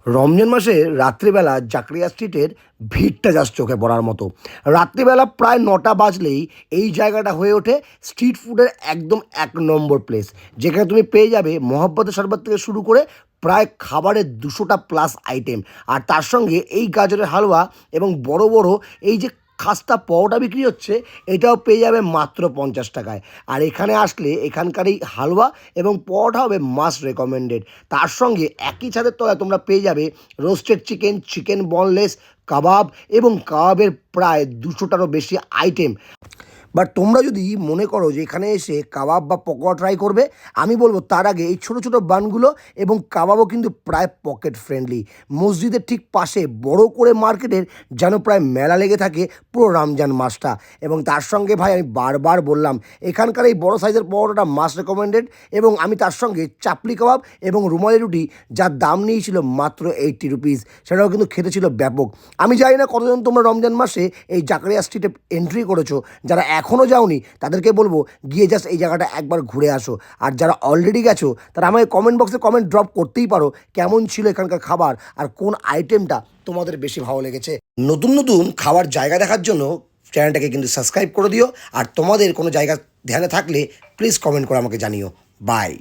রমজান মাসে রাত্রিবেলা জাকরিয়া স্ট্রিটের ভিড়টা জাস্ট চোখে পড়ার মতো। রাত্রিবেলা প্রায় ৯টা বাজলেই এই জায়গাটা হয়ে ওঠে স্ট্রিট ফুডের একদম ১ নম্বর প্লেস। যেখানে তুমি পেয়ে যাবে মহব্বতের শরবত থেকে শুরু করে প্রায় খাবারের ২০০টা প্লাস আইটেম। আর তার সঙ্গে এই গাজরের হালুয়া এবং বড় বড় এই যে খাস্তা পরোটা বিক্রি হচ্ছে, এটাও পেয়ে যাবে মাত্র ৫০ টাকায়। আর এখানে আসলে এখানকার এই হালুয়া এবং পরোটা হবে মাস্ট রেকমেন্ডেড। তার সঙ্গে একই ছাদের তলায় তোমরা পেয়ে যাবে রোস্টেড চিকেন, চিকেন বনলেস, কাবাব এবং কাবাবের প্রায় ২০০টারও বেশি আইটেম। বাট তোমরা যদি মনে করো যে এখানে এসে কাবাব বা পকোড়া ট্রাই করবে, আমি বলবো তার আগে এই ছোটো ছোটো বানগুলো এবং কাবাবও কিন্তু প্রায় পকেট ফ্রেন্ডলি। মসজিদের ঠিক পাশে বড় করে মার্কেটের যেন প্রায় মেলা লেগে থাকে পুরো রমজান মাসটা। এবং তার সঙ্গে ভাই আমি বারবার বললাম, এখানকার এই বড় সাইজের পরোটাটা মাস্ট রেকমেন্ডেড। এবং আমি তার সঙ্গে চাপলি কাবাব এবং রুমালি রুটি, যার দাম নিয়েছিল মাত্র 80 রুপিস, সেটাও কিন্তু খেতে ছিল ব্যাপক। আমি জানি না কতজন তোমরা রমজান মাসে এই জাকারিয়া স্ট্রিটে এন্ট্রি করেছো। যারা এখনও যাওনি তাদেরকে বলবো গিয়ে জাস্ট এই জায়গাটা একবার ঘুরে আসো। আর যারা অলরেডি গেছো তারা আমাকে কমেন্ট বক্সে কমেন্ট ড্রপ করতেই পারো কেমন ছিল এখানকার খাবার আর কোন আইটেমটা তোমাদের বেশি ভালো লেগেছে। নতুন নতুন খাবার জায়গা দেখার জন্য চ্যানেলটাকে কিন্তু সাবস্ক্রাইব করে দিও। আর তোমাদের কোনো জায়গা ধ্যানে থাকলে প্লিজ কমেন্ট করে আমাকে জানিও। বাই।